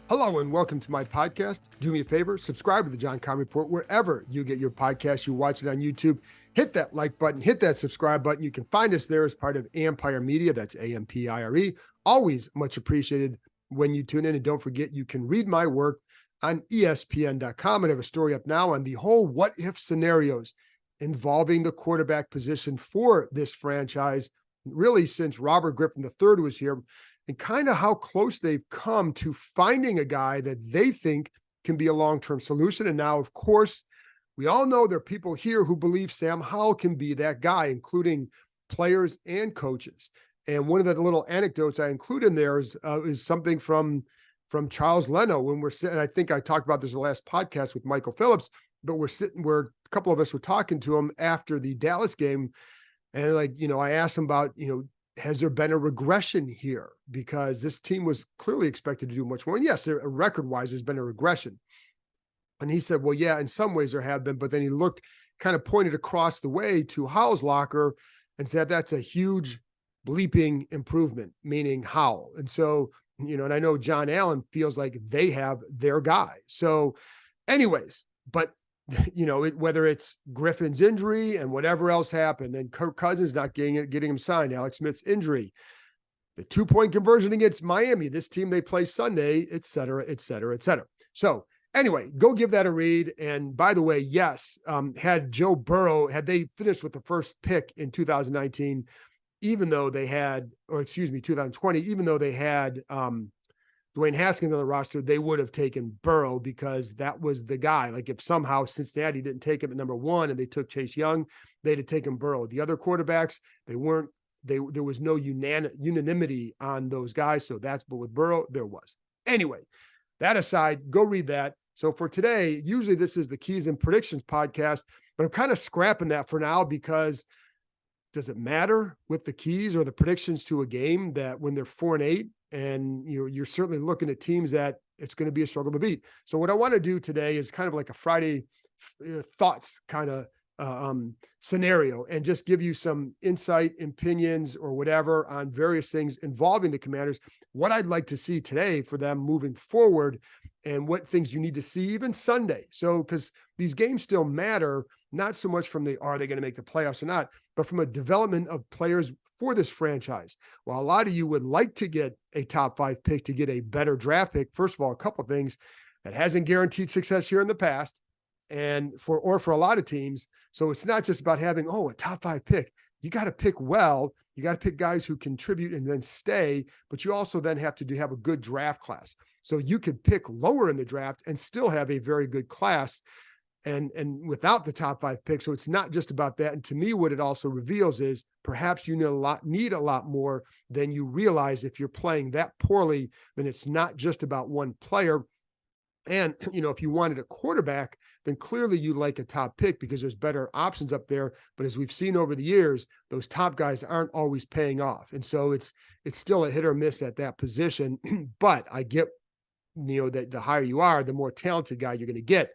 Hello and welcome to my podcast. Do me a favor, subscribe to the John Keim Report wherever you get your podcast. You watch it on YouTube. Hit that like button, hit that subscribe button. You can find us there as part of Ampire Media. That's Ampire. Always much appreciated when you tune in. And don't forget, you can read my work on ESPN.com. I have a story up now on the whole what if scenarios involving the quarterback position for this franchise, really since Robert Griffin III was here, and kind of how close they've come to finding a guy that they think can be a long-term solution. And now, of course, we all know there are people here who believe Sam Howell can be that guy, including players and coaches. And one of the little anecdotes I include in there is something from Charles Leno when we're sitting. I think I talked about this in the last podcast with Michael Phillips, but we're sitting where a couple of us were talking to him after the Dallas game. And I asked him about, has there been a regression here? Because this team was clearly expected to do much more. And yes, record-wise, there's been a regression. And he said, well, yeah, in some ways there have been. But then he looked, kind of pointed across the way to Howell's locker and said, that's a huge bleeping improvement, meaning Howell. And so, and I know John Allen feels like they have their guy. So anyways, but whether it's Griffin's injury and whatever else happened, then Kirk Cousins not getting him signed, Alex Smith's injury, the 2-point conversion against Miami, this team they play Sunday, et cetera, et cetera, et cetera. So anyway, go give that a read. And by the way, yes, had Joe Burrow, had they finished with the first pick in 2019, 2020, even though they had Dwayne Haskins on the roster, they would have taken Burrow because that was the guy. Like if somehow Cincinnati didn't take him at number 1 and they took Chase Young, they'd have taken Burrow. The other quarterbacks, there was no unanimity on those guys. So but with Burrow, there was. Anyway, that aside, go read that. So for today, usually this is the Keys and Predictions podcast, but I'm kind of scrapping that for now because does it matter with the keys or the predictions to a game that when they're 4-8 and you're certainly looking at teams that it's going to be a struggle to beat. So what I want to do today is kind of like a Friday thoughts kind of scenario and just give you some insight, opinions, or whatever on various things involving the Commanders, what I'd like to see today for them moving forward and what things you need to see even Sunday. So, because these games still matter, not so much from are they going to make the playoffs or not, but from a development of players for this franchise. While a lot of you would like to get a top 5 pick to get a better draft pick, first of all, a couple of things that hasn't guaranteed success here in the past and for a lot of teams. So it's not just about having, a top 5 pick. You got to pick well. You got to pick guys who contribute and then stay, but you also then have to have a good draft class. So you could pick lower in the draft and still have a very good class and without the top 5 picks. So it's not just about that. And to me, what it also reveals is perhaps you need a lot more than you realize. If you're playing that poorly, then it's not just about one player. And, if you wanted a quarterback, then clearly you like a top pick because there's better options up there. But as we've seen over the years, those top guys aren't always paying off. And so it's still a hit or miss at that position. But I get, that the higher you are, the more talented guy you're going to get.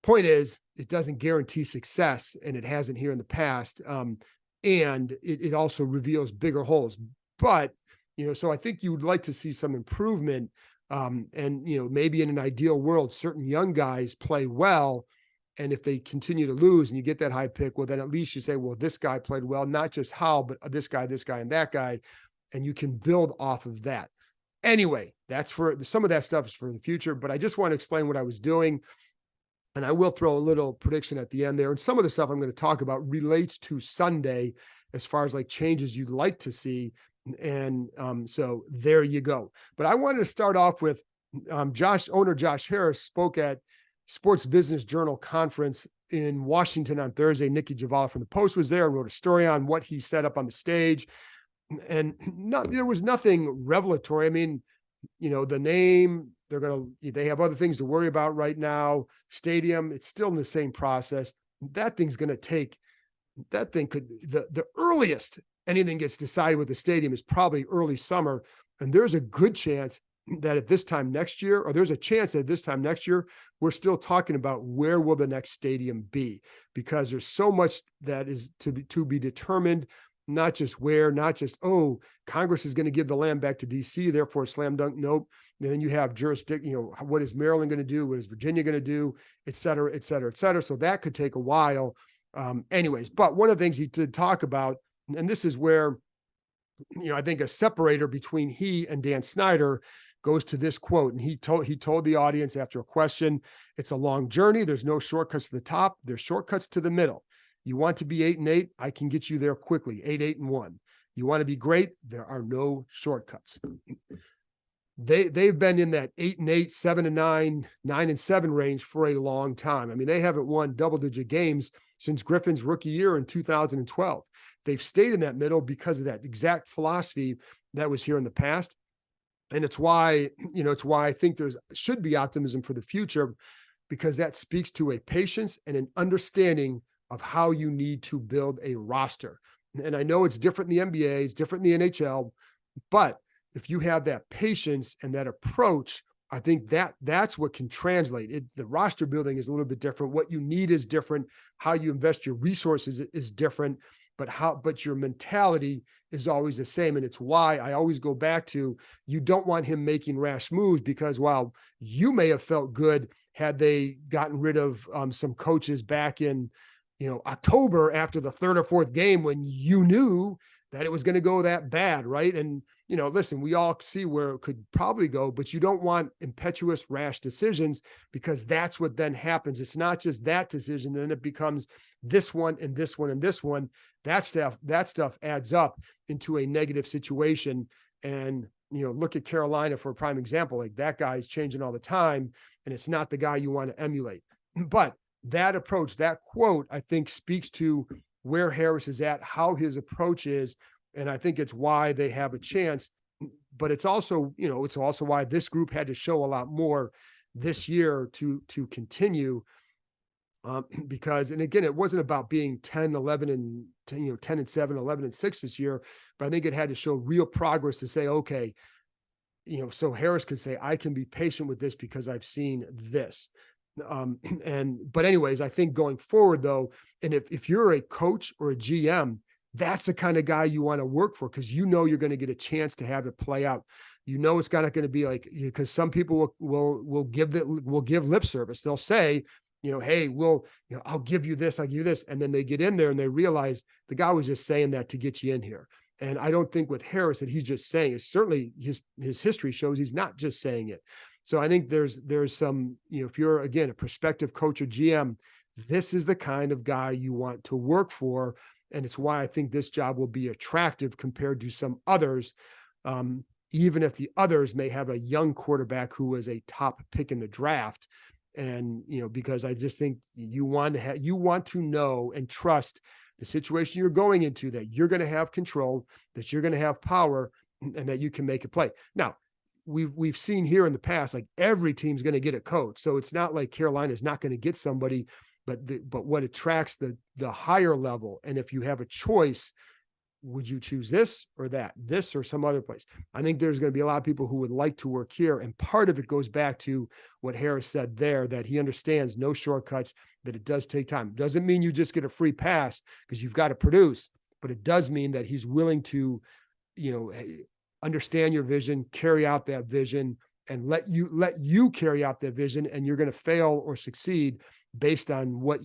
Point is, it doesn't guarantee success, and it hasn't here in the past. And it also reveals bigger holes. But, so I think you would like to see some improvement. And maybe in an ideal world, certain young guys play well. And if they continue to lose and you get that high pick, well, then at least you say, well, this guy played well, not just Howell, but this guy, and that guy. And you can build off of that. Anyway, that's for some of that stuff is for the future, but I just want to explain what I was doing. And I will throw a little prediction at the end there. And some of the stuff I'm going to talk about relates to Sunday as far as like changes you'd like to see. And so there you go. But I wanted to start off with Josh Harris spoke at Sports Business Journal conference in Washington on Thursday. Nikki Javala from the Post was there and wrote a story on what he set up on the stage. And there was nothing revelatory. I mean, the name, they have other things to worry about right now. Stadium, it's still in the same process. The earliest anything gets decided with the stadium is probably early summer. And there's a good chance that at this time next year, we're still talking about where will the next stadium be, because there's so much that is to be determined. not just where, not just, oh, Congress is going to give the land back to DC, therefore slam dunk. Nope. And then you have jurisdiction, what is Maryland going to do? What is Virginia going to do? Et cetera, et cetera, et cetera. So that could take a while. Anyways, but one of the things he did talk about, and this is where, I think a separator between he and Dan Snyder goes to this quote. And he told the audience after a question, it's a long journey. There's no shortcuts to the top. There's shortcuts to the middle. You want to be 8-8, I can get you there quickly. 8-8-1. You want to be great, there are no shortcuts. They've been in that 8-8, 7-9, 9-7 range for a long time. I mean, they haven't won double-digit games since Griffin's rookie year in 2012. They've stayed in that middle because of that exact philosophy that was here in the past. And it's why, I think should be optimism for the future, because that speaks to a patience and an understanding of how you need to build a roster. And I know it's different in the NBA, it's different in the NHL, but if you have that patience and that approach, I think that's what can translate. The roster building is a little bit different. What you need is different. How you invest your resources is different, but your mentality is always the same. And it's why I always go back to, you don't want him making rash moves, because while you may have felt good had they gotten rid of some coaches back in, October after the third or fourth game, when you knew that it was going to go that bad, right? And, listen, we all see where it could probably go, but you don't want impetuous, rash decisions, because that's what then happens. It's not just that decision, then it becomes this one and this one and this one. That stuff adds up into a negative situation. And, look at Carolina for a prime example. Like, that guy's changing all the time, and it's not the guy you want to emulate. But that approach, that quote, I think speaks to where Harris is at, how his approach is. And I think it's why they have a chance, but it's also, it's also why this group had to show a lot more this year to continue. Because, and again, it wasn't about being 10, 11 and 10, 10 and 7, 11 and 6 this year, but I think it had to show real progress to say, okay, so Harris could say, I can be patient with this because I've seen this. But anyways, I think going forward though, and if you're a coach or a GM, that's the kind of guy you want to work for, because you're going to get a chance to have it play out. It's not going to be like, because some people will give lip service. They'll say, hey, I'll give you this, I'll give you this. And then they get in there and they realize the guy was just saying that to get you in here. And I don't think with Harris that he's just saying it. Certainly his history shows he's not just saying it. So I think there's some, if you're, again, a prospective coach or GM, this is the kind of guy you want to work for. And it's why I think this job will be attractive compared to some others, even if the others may have a young quarterback who was a top pick in the draft. And, because I just think you want to know and trust the situation you're going into, that you're going to have control, that you're going to have power, and that you can make a play. Now, we've seen here in the past, like, every team's going to get a coach. So it's not like Carolina is not going to get somebody, but what attracts the higher level. And if you have a choice, would you choose this or that, this or some other place? I think there's going to be a lot of people who would like to work here. And part of it goes back to what Harris said there, that he understands no shortcuts, that it does take time. Doesn't mean you just get a free pass because you've got to produce, but it does mean that he's willing to, understand your vision, carry out that vision, and let you carry out that vision. And you're going to fail or succeed based on what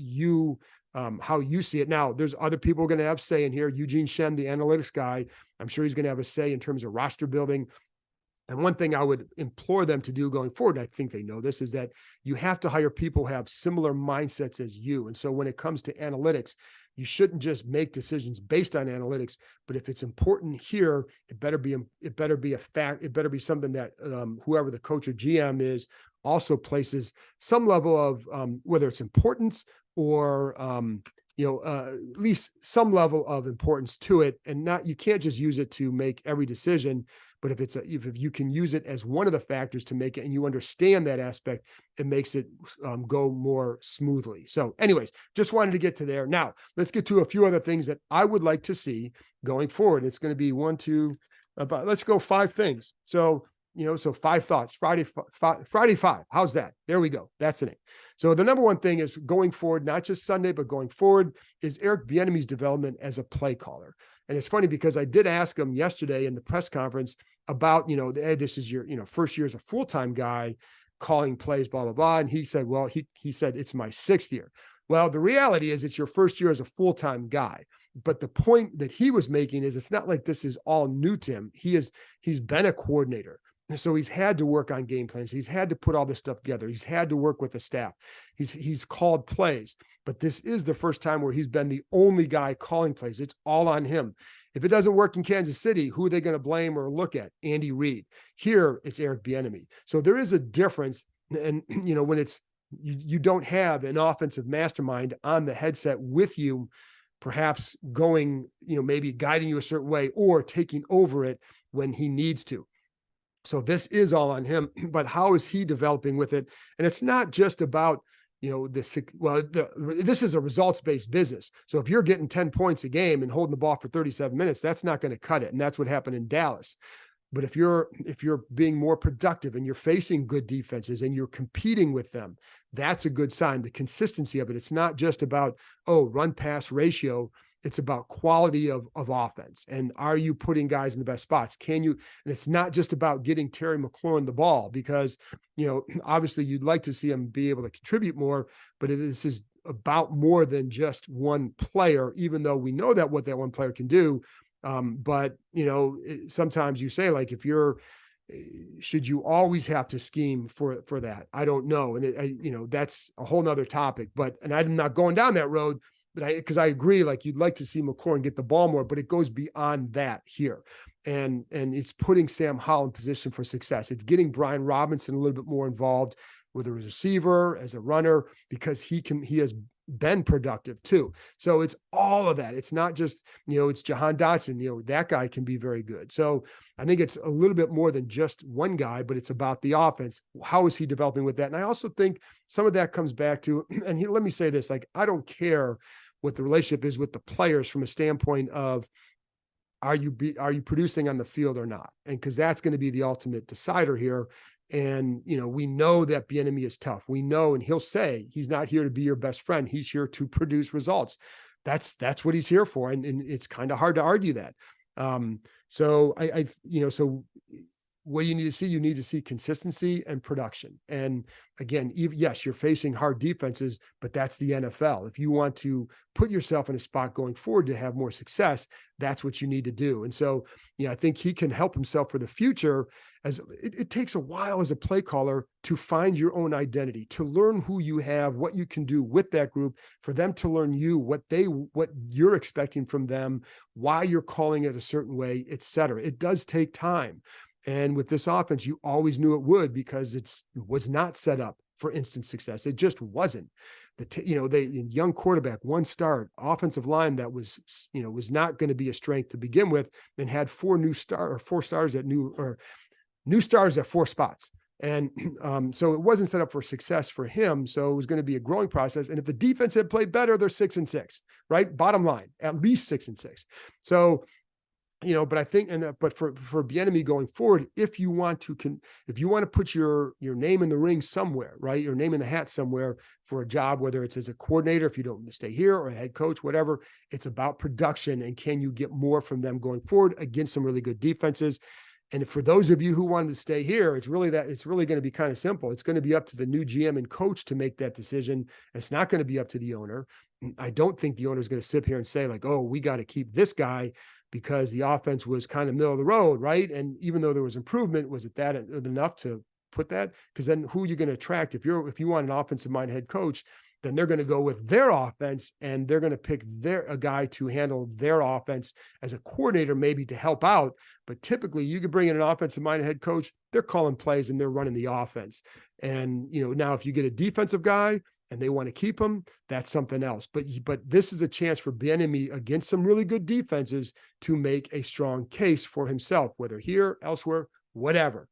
how you see it. Now, there's other people going to have say in here. Eugene Shen, the analytics guy, I'm sure he's going to have a say in terms of roster building. And one thing I would implore them to do going forward, and I think they know this, is that you have to hire people who have similar mindsets as you. And so when it comes to analytics, you shouldn't just make decisions based on analytics, but if it's important here, it better be a fact. It better be something that whoever the coach or GM is also places some level of whether it's importance or at least some level of importance to it, and you can't just use it to make every decision. But if you can use it as one of the factors to make it, and you understand that aspect, it makes it go more smoothly. So anyways, just wanted to get to there. Now let's get to a few other things that I would like to see going forward. It's going to be let's go 5 things. So 5 thoughts, Friday 5. How's that? There we go. That's the name. So the number one thing is going forward, not just Sunday, but going forward, is Eric Bieniemy's development as a play caller. And it's funny because I did ask him yesterday in the press conference about, hey, this is your, first year as a full-time guy calling plays, blah, blah, blah. And he said, well, he said, it's my 6th year. Well, the reality is it's your first year as a full-time guy. But the point that he was making is it's not like this is all new to him. He's been a coordinator. And so he's had to work on game plans. He's had to put all this stuff together. He's had to work with the staff. He's called plays, but this is the first time where he's been the only guy calling plays. It's all on him. If it doesn't work in Kansas City, who are they going to blame or look at? Andy Reid. Here, it's Eric Bieniemy. So there is a difference. And, when it's, you don't have an offensive mastermind on the headset with you, perhaps going, maybe guiding you a certain way or taking over it when he needs to. So this is all on him, but how is he developing with it? And it's not just about, this is a results-based business. So if you're getting 10 points a game and holding the ball for 37 minutes, that's not going to cut it. And that's what happened in Dallas. But if you're being more productive and you're facing good defenses and you're competing with them, that's a good sign. The consistency of it. It's not just about, run pass ratio. It's about quality of offense. And are you putting guys in the best spots? Can you, and it's not just about getting Terry McLaurin the ball because, obviously you'd like to see him be able to contribute more, but this is about more than just one player, even though we know that what that one player can do. But sometimes you say, like, should you always have to scheme for that? I don't know. And that's a whole nother topic, and I'm not going down that road, because I agree, like, you'd like to see McLaurin get the ball more, but it goes beyond that here. And it's putting Sam Howell in position for success. It's getting Brian Robinson a little bit more involved, whether as a receiver, as a runner, because he has been productive too. So it's all of that. It's not just, it's Jahan Dotson, that guy can be very good. So I think it's a little bit more than just one guy, but it's about the offense. How is he developing with that? And I also think some of that comes back to, and let me say this, like, I don't care what the relationship is with the players from a standpoint of, are you producing on the field or not? And because that's going to be the ultimate decider here. And, we know that Bieniemy is tough. We know, and he'll say he's not here to be your best friend. He's here to produce results. That's what he's here for. And it's kind of hard to argue that. So so what do you need to see? You need to see consistency and production. And again, yes, you're facing hard defenses, but that's the NFL. If you want to put yourself in a spot going forward to have more success, that's what you need to do. And so, I think he can help himself for the future, as it takes a while as a play caller to find your own identity, to learn who you have, what you can do with that group, for them to learn you, what you're expecting from them, why you're calling it a certain way, et cetera. It does take time. And with this offense, you always knew it would, because it was not set up for instant success. It just wasn't. The young quarterback, one start, offensive line that was not going to be a strength to begin with, and had four stars at new stars at 4 spots. And so it wasn't set up for success for him. So it was going to be a growing process. And if the defense had played better, they're 6-6, right? Bottom line, at least 6-6. So, but I think, but for Bieniemy going forward, if you want to put your name in the ring somewhere, right? Your name in the hat somewhere for a job, whether it's as a coordinator, if you don't stay here, or a head coach, whatever, it's about production. And can you get more from them going forward against some really good defenses? And for those of you who wanted to stay here, it's really going to be kind of simple. It's going to be up to the new GM and coach to make that decision. It's not going to be up to the owner. I don't think the owner is going to sit here and say, like, oh, we got to keep this guy because the offense was kind of middle of the road, right? And even though there was improvement, was it that enough to put that? Because then who are you going to attract? If you want an offensive minded head coach, then they're going to go with their offense, and they're going to pick a guy to handle their offense as a coordinator, maybe to help out. But typically you could bring in an offensive minded head coach, they're calling plays and they're running the offense. And, now if you get a defensive guy and they want to keep him, that's something else. But this is a chance for Bieniemy against some really good defenses to make a strong case for himself, whether here, elsewhere, whatever.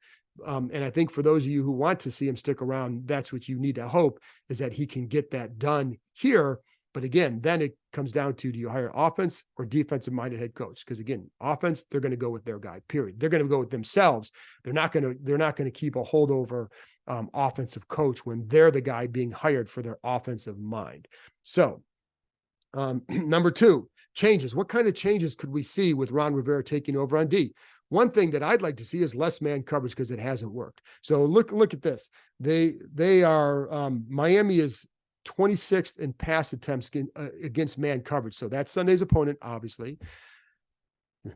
And I think for those of you who want to see him stick around, that's what you need to hope, is that he can get that done here. But again, then it comes down to, do you hire offense or defensive minded head coach? Because again, offense, they're going to go with their guy, period. They're going to go with themselves. They're not going to keep a holdover offensive coach when they're the guy being hired for their offensive mind. So Number two, changes. What kind of changes could we see with Ron Rivera taking over on D? One thing that I'd like to see is less man coverage because it hasn't worked. So look at this. They are Miami is 26th in pass attempts against man coverage. So that's Sunday's opponent, obviously.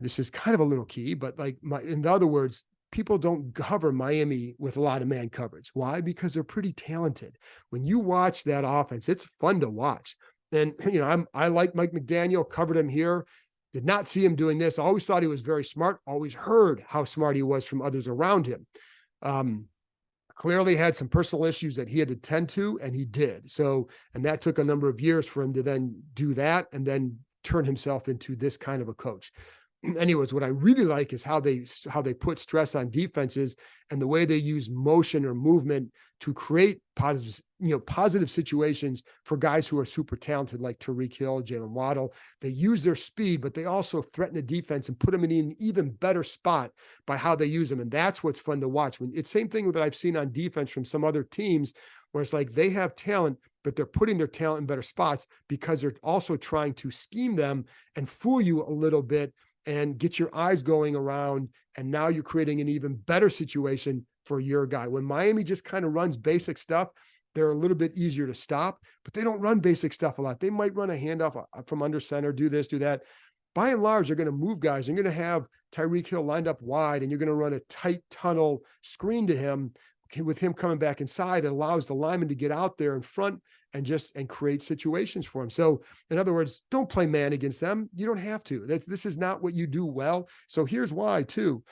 This is kind of a little key, but in other words, people don't cover Miami with a lot of man coverage. Why? Because they're pretty talented. When you watch that offense, it's fun to watch. And, I like Mike McDaniel, covered him here. Did not see him doing this. Always thought he was very smart. Always heard how smart he was from others around him. Clearly had some personal issues that he had to tend to, and he did. So, and that took a number of years for him to then do that and then turn himself into this kind of a coach. Anyways, what I really like is how they put stress on defenses and the way they use motion or movement to create positive situations for guys who are super talented, like Tyreek Hill, Jalen Waddle. They use their speed, but they also threaten the defense and put them in an even better spot by how they use them. And that's what's fun to watch. It's same thing that I've seen on defense from some other teams, where it's like they have talent, but they're putting their talent in better spots because they're also trying to scheme them and fool you a little bit and get your eyes going around. And now you're creating an even better situation for your guy. When Miami just kind of runs basic stuff, they're a little bit easier to stop, but they don't run basic stuff a lot. They might run a handoff from under center, do this, do that. By and large, they're going to move guys. You're going to have Tyreek Hill lined up wide, and you're going to run a tight tunnel screen to him. With him coming back inside, it allows the lineman to get out there in front and create situations for him. So in other words, don't play man against them. You don't have to. This is not what you do well. So here's why too.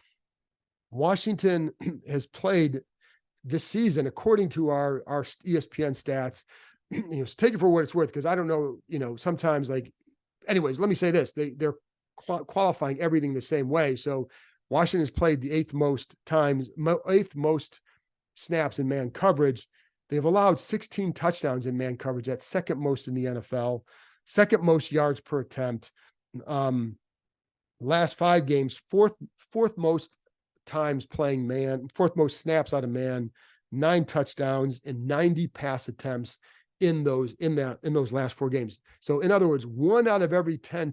Washington has played this season, according to our ESPN stats, take it for what it's worth, because I don't know, sometimes anyways, let me say this. They're qualifying everything the same way. So Washington has played the eighth most snaps in man coverage. They've allowed 16 touchdowns in man coverage. That's second most in the NFL, second most yards per attempt. Last 5 games, fourth most times playing man, fourth most snaps out of man, 9 touchdowns and 90 pass attempts in those last 4 games. So in other words, 1 out of every 10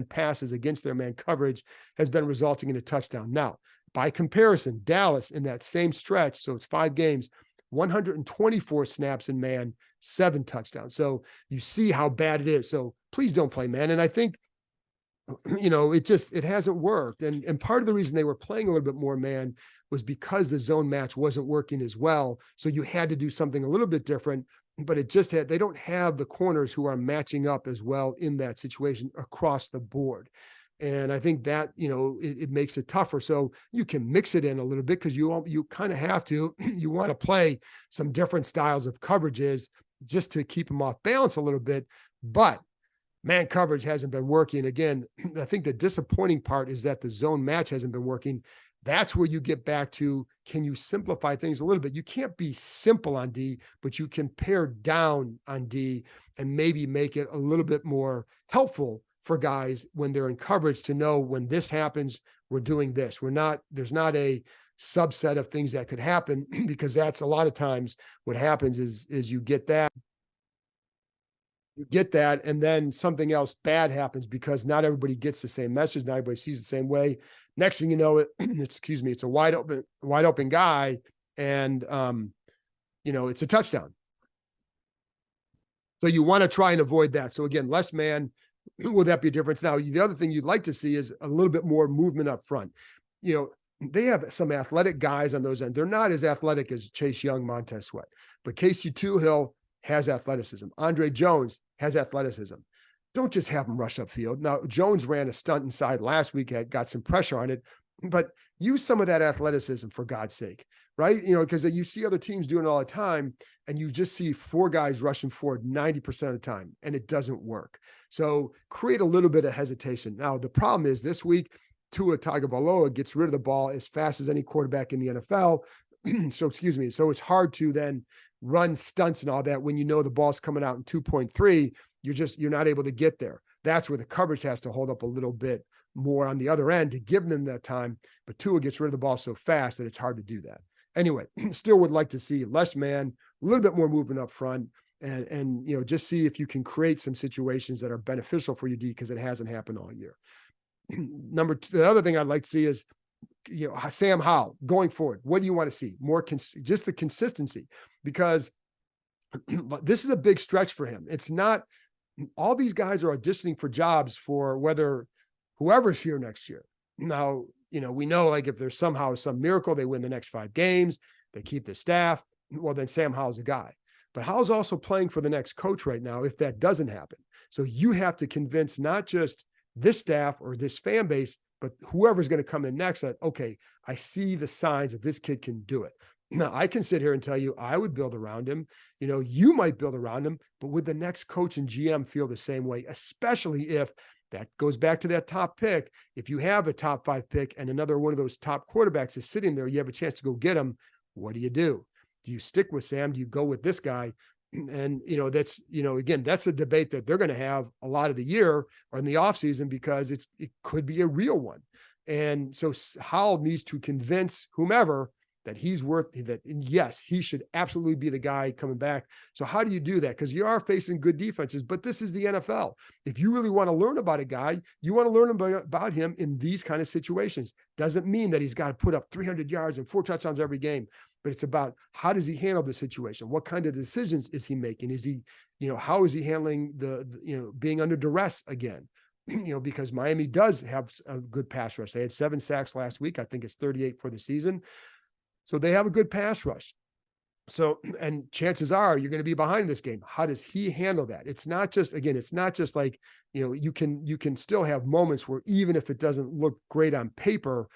passes against their man coverage has been resulting in a touchdown. Now, by comparison, Dallas in that same stretch, so it's 5 games, 124 snaps in man, 7 touchdowns. So you see how bad it is. So please don't play man. And I think, it hasn't worked. And part of the reason they were playing a little bit more man was because the zone match wasn't working as well. So you had to do something a little bit different, but they don't have the corners who are matching up as well in that situation across the board. And I think that, it makes it tougher. So you can mix it in a little bit because you kind of have to. You want to play some different styles of coverages just to keep them off balance a little bit. But man coverage hasn't been working. Again, I think the disappointing part is that the zone match hasn't been working. That's where you get back to, can you simplify things a little bit? You can't be simple on D, but you can pare down on D and maybe make it a little bit more helpful for guys when they're in coverage to know when this happens, we're doing this. There's not a subset of things that could happen, because that's a lot of times what happens is you get that. And then something else bad happens because not everybody gets the same message. Not everybody sees the same way. Next thing you know, it's a wide open guy, and it's a touchdown. So you want to try and avoid that. So again, less man, will that be a difference? Now, the other thing you'd like to see is a little bit more movement up front. They have some athletic guys on those ends. They're not as athletic as Chase Young, Montez Sweat, but Casey Hill has athleticism. Andre Jones has athleticism. Don't just have him rush upfield. Now, Jones ran a stunt inside last week, got some pressure on it, but use some of that athleticism for God's sake, right? Because you see other teams doing it all the time, and you just see 4 guys rushing forward 90% of the time, and it doesn't work. So create a little bit of hesitation. Now, the problem is this week, Tua Tagovailoa gets rid of the ball as fast as any quarterback in the NFL. So it's hard to then run stunts and all that when the ball's coming out in 2.3. You're not able to get there. That's where the coverage has to hold up a little bit more on the other end to give them that time. But Tua gets rid of the ball so fast that it's hard to do that. Anyway, still would like to see less man, a little bit more movement up front. and just see if you can create some situations that are beneficial for you, D, because it hasn't happened all year. Number two, the other thing I'd like to see is, Sam Howell going forward. What do you want to see? More just the consistency, because this is a big stretch for him. It's not all these guys are auditioning for jobs for whether whoever's here next year. Now, we know, like, if there's somehow some miracle, they win the next 5 games, they keep the staff, well, then Sam Howell's a guy. But Howell's also playing for the next coach right now if that doesn't happen. So you have to convince not just this staff or this fan base, but whoever's going to come in next that, okay, I see the signs that this kid can do it. Now, I can sit here and tell you I would build around him. You might build around him, but would the next coach and GM feel the same way, especially if that goes back to that top pick? If you have a top 5 pick and another one of those top quarterbacks is sitting there, you have a chance to go get him. What do? Do you stick with Sam? Do you go with this guy? And, that's, again, that's a debate that they're going to have a lot of the year or in the offseason, because it could be a real one. And so Howell needs to convince whomever that he's worth that. And yes, he should absolutely be the guy coming back. So how do you do that? Because you are facing good defenses, but this is the NFL. If you really want to learn about a guy, you want to learn about him in these kind of situations. Doesn't mean that he's got to put up 300 yards and 4 touchdowns every game, but it's about how does he handle the situation? What kind of decisions is he making? Is he, how is he handling the being under duress again? Because Miami does have a good pass rush. They had 7 sacks last week. I think it's 38 for the season. So they have a good pass rush. So, and chances are you're going to be behind this game. How does he handle that? It's not just like, you can still have moments where even if it doesn't look great on paper,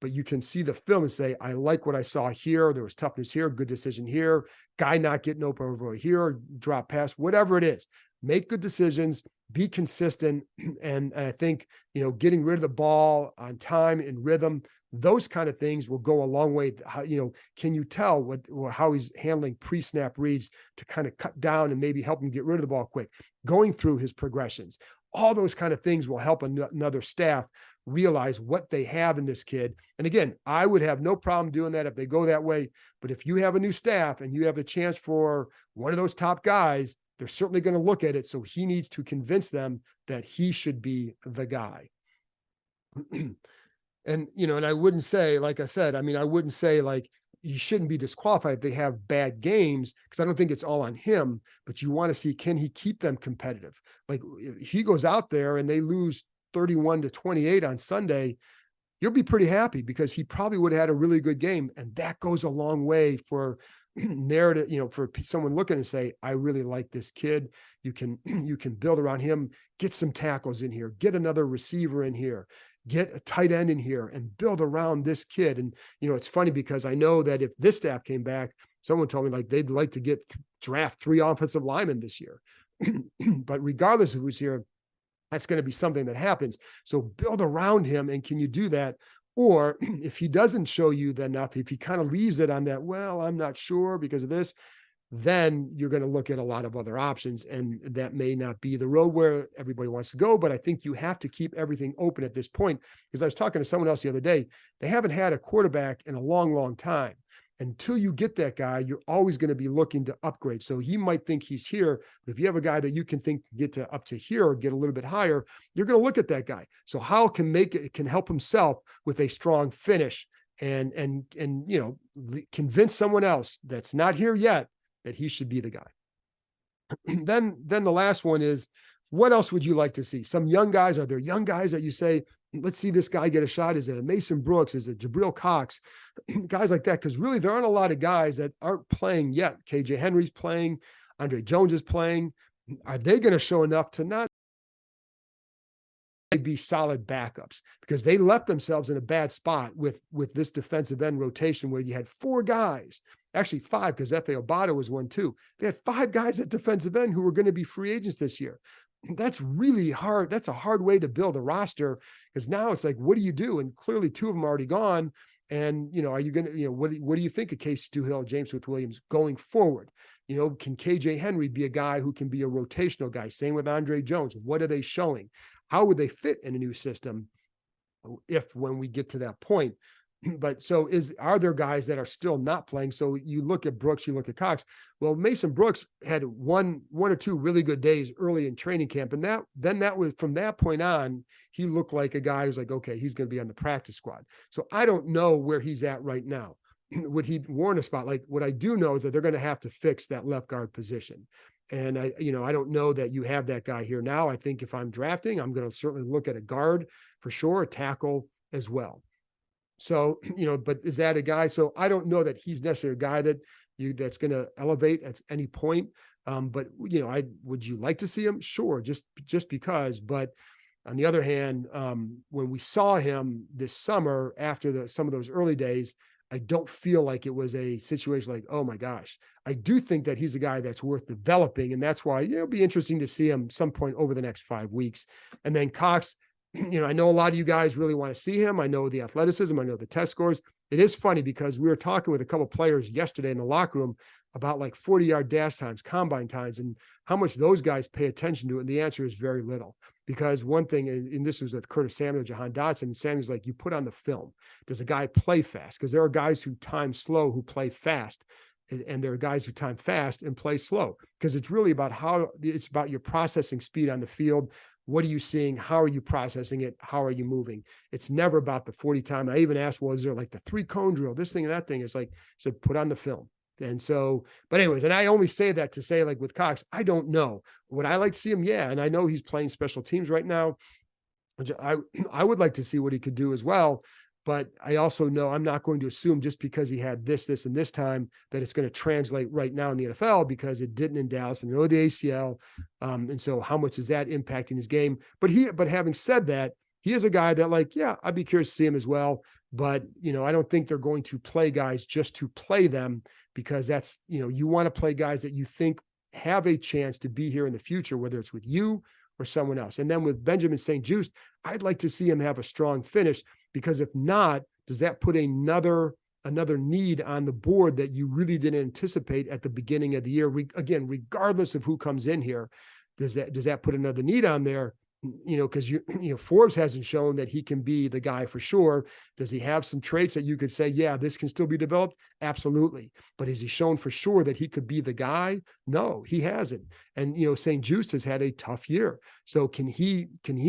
but you can see the film and say, I like what I saw here. There was toughness here, good decision here, guy not getting open over here, drop pass, whatever it is. Make good decisions, be consistent. And I think, getting rid of the ball on time and rhythm, those kind of things will go a long way. Can you tell how he's handling pre-snap reads to kind of cut down and maybe help him get rid of the ball quick, going through his progressions? All those kind of things will help another staff realize what they have in this kid. And again, I would have no problem doing that if they go that way. But if you have a new staff and you have a chance for one of those top guys, they're certainly going to look at it. So he needs to convince them that he should be the guy. And, and I wouldn't say, like I said, I wouldn't say like he shouldn't be disqualified if they have bad games, because I don't think it's all on him, but you want to see, can he keep them competitive? Like if he goes out there and they lose 31-28 on Sunday, you'll be pretty happy because he probably would have had a really good game. And that goes a long way for narrative, for someone looking and say, I really like this kid. You can build around him, get some tackles in here, get another receiver in here, get a tight end in here and build around this kid. And, it's funny because I know that if this staff came back, someone told me like they'd like to draft 3 offensive linemen this year. But regardless of who's here, that's going to be something that happens. So build around him. And can you do that? Or if he doesn't show you enough, if he kind of leaves it on that, well, I'm not sure because of this, then you're going to look at a lot of other options. And that may not be the road where everybody wants to go. But I think you have to keep everything open at this point. Because I was talking to someone else the other day, they haven't had a quarterback in a long, long time. Until you get that guy, you're always going to be looking to upgrade. So he might think he's here, but if you have a guy that you can think get to up to here or get a little bit higher, you're going to look at that guy. So Howell can help himself with a strong finish and convince someone else that's not here yet that he should be the guy. Then the last one is, what else would you like to see? Some young guys, are there young guys that you say, let's see this guy get a shot? Is it a Mason Brooks? Is it Jabril Cox? Guys like that. Because really, there aren't a lot of guys that aren't playing yet. KJ Henry's playing. Andre Jones is playing. Are they going to show enough to not be solid backups? Because they left themselves in a bad spot with this defensive end rotation where you had 4 guys, actually 5, because Efe Obada was one too. They had 5 guys at defensive end who were going to be free agents this year. That's really hard. That's a hard way to build a roster, because now it's like, what do you do? And clearly 2 of them are already gone. And, are you going to, what do you think of Case Stuhill, James Smith-Williams going forward? Can KJ Henry be a guy who can be a rotational guy? Same with Andre Jones. What are they showing? How would they fit in a new system when we get to that point? But so are there guys that are still not playing? So you look at Brooks, you look at Cox. Well, Mason Brooks had one or two really good days early in training camp. And that was from that point on, he looked like a guy who's like, okay, he's going to be on the practice squad. So I don't know where he's at right now. Would he warrant a spot? Like, what I do know is that they're going to have to fix that left guard position. And I don't know that you have that guy here now. I think if I'm drafting, I'm going to certainly look at a guard for sure, a tackle as well. So, but is that a guy? So I don't know that he's necessarily a guy that's going to elevate at any point. But would you like to see him? Sure. Just because, but on the other hand, when we saw him this summer after some of those early days, I don't feel like it was a situation like, oh my gosh. I do think that he's a guy that's worth developing. And that's why it'll be interesting to see him some point over the next 5 weeks. And then Cox, I know a lot of you guys really want to see him. I know the athleticism. I know the test scores. It is funny because we were talking with a couple of players yesterday in the locker room about like 40-yard dash times, combine times, and how much those guys pay attention to it. And the answer is very little. Because one thing, and this was with Curtis Samuel, Jahan Dotson, and Samuel's like, you put on the film. Does a guy play fast? Because there are guys who time slow who play fast. And there are guys who time fast and play slow. Because it's really about it's about your processing speed on the field. What are you seeing? How are you processing it? How are you moving? It's never about the 40 time. I even asked, well, is there like the 3-cone drill, this thing and that thing? It's like, so put on the film. And so, but anyways, and I only say that to say, like with Cox, I don't know. Would I like to see him? Yeah. And I know he's playing special teams right now. I would like to see what he could do as well. But I also know I'm not going to assume just because he had this, and this time that it's going to translate right now in the NFL, because it didn't in Dallas, and I know the ACL. And so how much is that impacting his game? But having said that, he is a guy that, like, yeah, I'd be curious to see him as well. But, I don't think they're going to play guys just to play them, because that's, you want to play guys that you think have a chance to be here in the future, whether it's with you or someone else. And then with Benjamin St-Juste, I'd like to see him have a strong finish, because if not, does that put another need on the board that you really didn't anticipate at the beginning of the year? Again, regardless of who comes in here, does that put another need on there? Because Forbes hasn't shown that he can be the guy for sure. Does he have some traits that you could say, yeah, this can still be developed? Absolutely. But has he shown for sure that he could be the guy? No, he hasn't. And St-Juste has had a tough year. So can he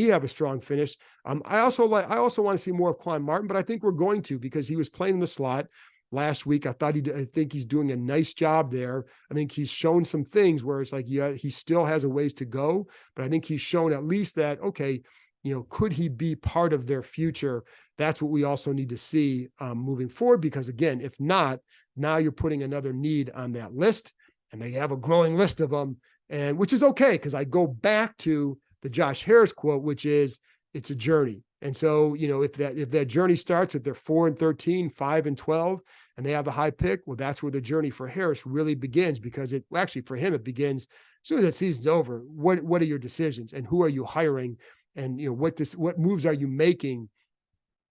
have a strong finish? I also want to see more of Quan Martin, but I think we're going to, because he was playing in the slot last week. I think he's doing a nice job there. I think he's shown some things where it's like, yeah, he still has a ways to go, but I think he's shown at least that, okay, could he be part of their future? That's what we also need to see moving forward, because again, if not, now you're putting another need on that list, and they have a growing list of them, and which is okay, because I go back to the Josh Harris quote, which is, it's a journey. And so, if that journey starts, if they're 4-13, 5-12, and they have a high pick, well, that's where the journey for Harris really begins, because for him, it begins as soon as that season's over. What are your decisions, and who are you hiring, and what moves are you making?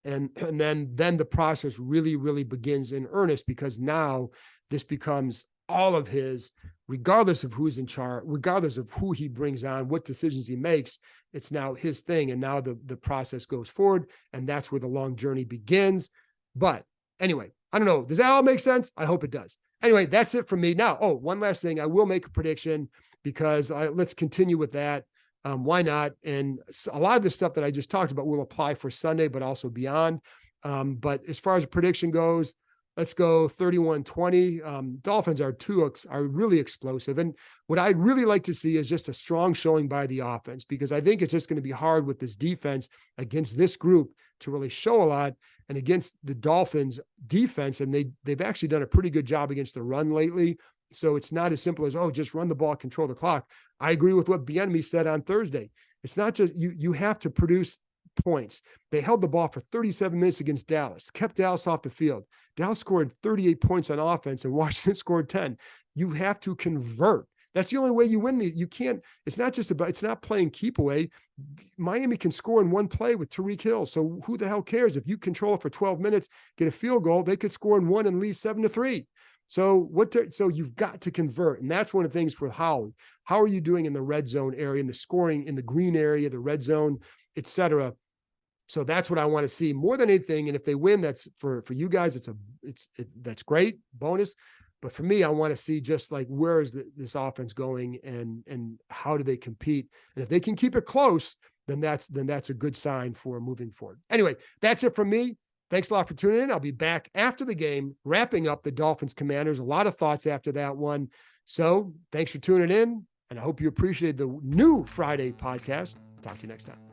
And then the process really, really begins in earnest, because now this becomes all of his, regardless of who's in charge, regardless of who he brings on, what decisions he makes, it's now his thing. And now the process goes forward, and that's where the long journey begins. But anyway, I don't know. Does that all make sense? I hope it does. Anyway, that's it from me. Now, one last thing. I will make a prediction, because let's continue with that. Why not? And a lot of the stuff that I just talked about will apply for Sunday, but also beyond. But as far as a prediction goes, let's go 31-20. Dolphins are really explosive. And what I'd really like to see is just a strong showing by the offense, because I think it's just going to be hard with this defense against this group to really show a lot, and against the Dolphins defense. And they've actually done a pretty good job against the run lately. So it's not as simple as, just run the ball, control the clock. I agree with what Bieniemy said on Thursday. It's not just you have to produce points. They held the ball for 37 minutes against Dallas, kept Dallas off the field. Dallas scored 38 points on offense, and Washington scored 10. You have to convert. That's the only way you win. You can't, it's not playing keep away. Miami can score in one play with Tyreek Hill. So who the hell cares? If you control it for 12 minutes, get a field goal, they could score in one and lead 7-3. So you've got to convert. And that's one of the things for Howell. How are you doing in the red zone area, in the scoring, in the green area, the red zone, et cetera? So that's what I want to see more than anything. And if they win, that's for you guys, that's great bonus. But for me, I want to see just like, where is this offense going and how do they compete? And if they can keep it close, then that's a good sign for moving forward. Anyway, that's it from me. Thanks a lot for tuning in. I'll be back after the game, wrapping up the Dolphins Commanders. A lot of thoughts after that one. So thanks for tuning in. And I hope you appreciated the new Friday podcast. Talk to you next time.